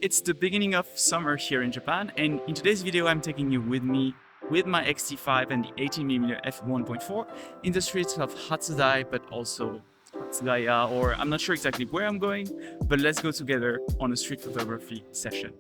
It's the beginning of summer here in Japan, and in today's video I'm taking you with me with my X-T5 and the 18mm f1.4 in the streets of Hatsudai, but also Hatsudai, or I'm not sure exactly where I'm going, but let's go together on a street photography session.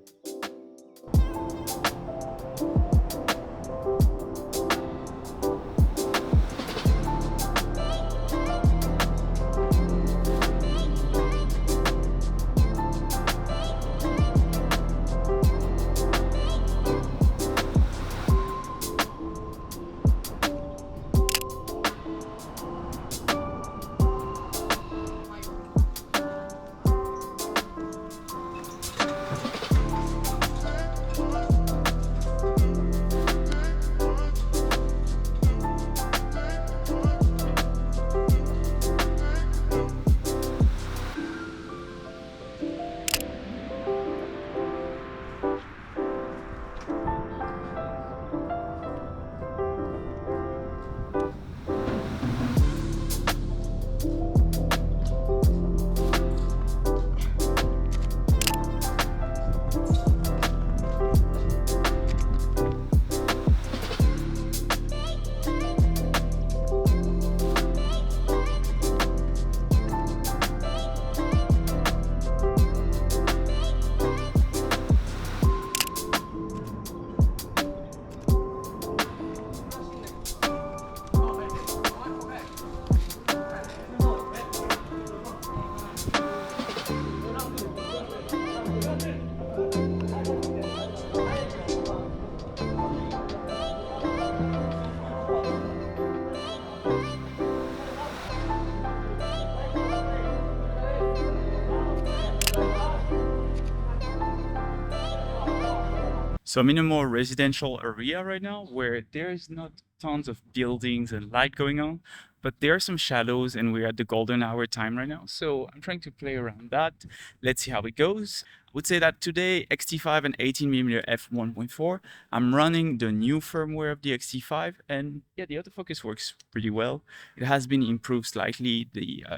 So I'm in a more residential area right now where there is not tons of buildings and light going on, but there are some shadows and we're at the golden hour time right now. So I'm trying to play around that. Let's see how it goes. I would say that today, X-T5 and 18mm f1.4, I'm running the new firmware of the X-T5, and yeah, the autofocus works pretty well. It has been improved slightly,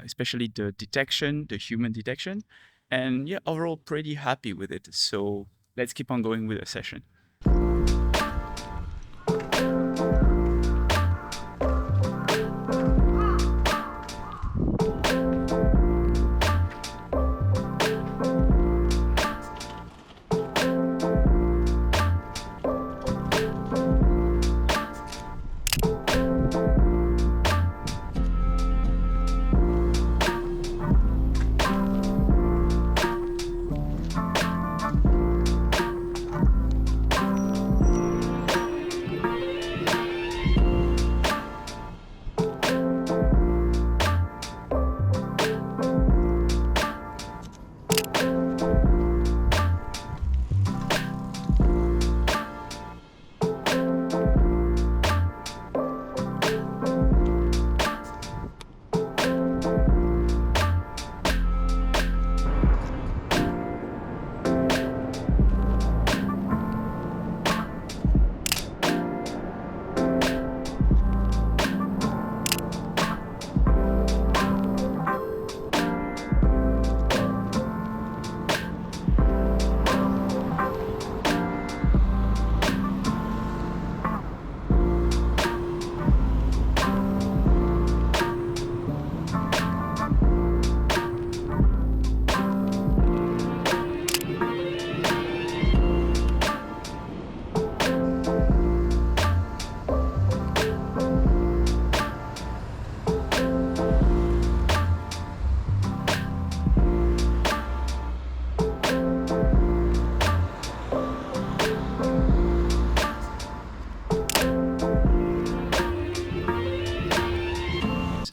especially the detection, the human detection, and yeah, overall pretty happy with it. So let's keep on going with the session.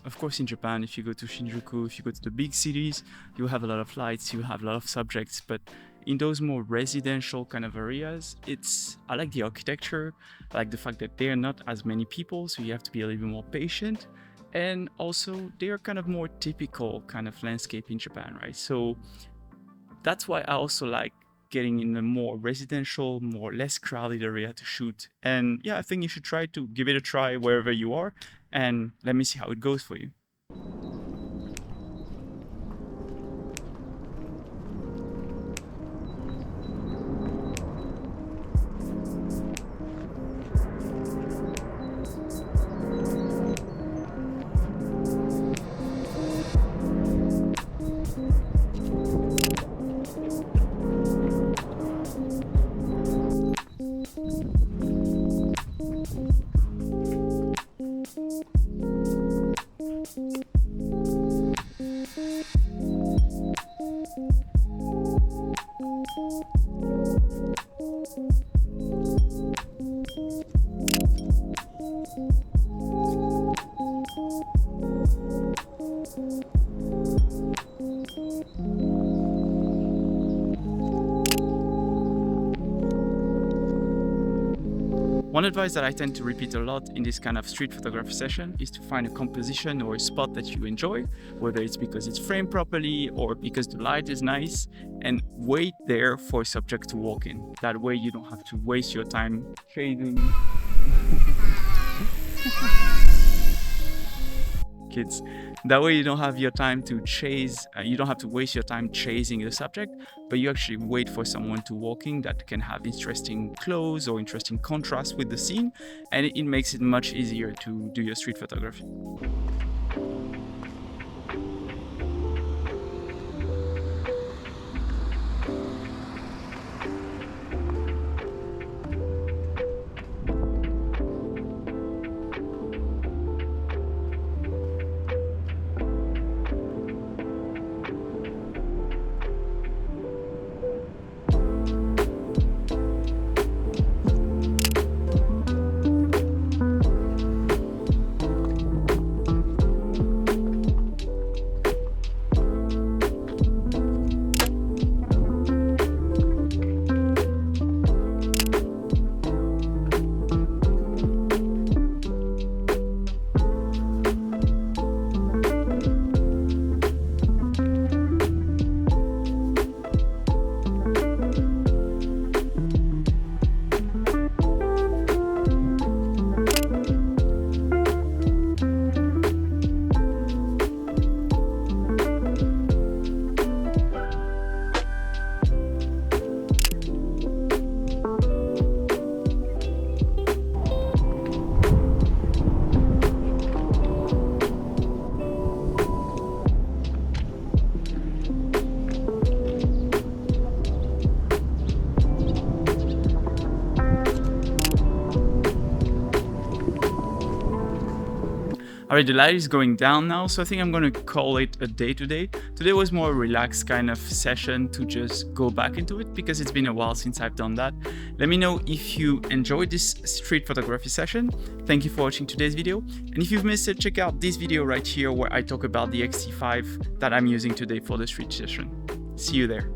Of course, in Japan, if you go to Shinjuku, if you go to the big cities, you have a lot of lights, you have a lot of subjects, but in those more residential kind of areas, I like the architecture, I like the fact that there are not as many people, so you have to be a little bit more patient, and also they are kind of more typical kind of landscape in Japan, right? So that's why I also like getting in a more residential, less crowded area to shoot. And yeah, I think you should try to give it a try wherever you are, and let me see how it goes for you. One advice that I tend to repeat a lot in this kind of street photography session is to find a composition or a spot that you enjoy, whether it's because it's framed properly or because the light is nice, and wait there for a subject to walk in. That way you don't have to waste your time chasing kids. That way you don't have your time to chase, you don't have to waste your time chasing the subject, but you actually wait for someone to walk in that can have interesting clothes or interesting contrast with the scene, and it makes it much easier to do your street photography. Alright, the light is going down now, so I think I'm gonna call it a day today. Today was more a relaxed kind of session to just go back into it because it's been a while since I've done that. Let me know if you enjoyed this street photography session. Thank you for watching today's video. And if you've missed it, check out this video right here where I talk about the X-T5 that I'm using today for the street session. See you there.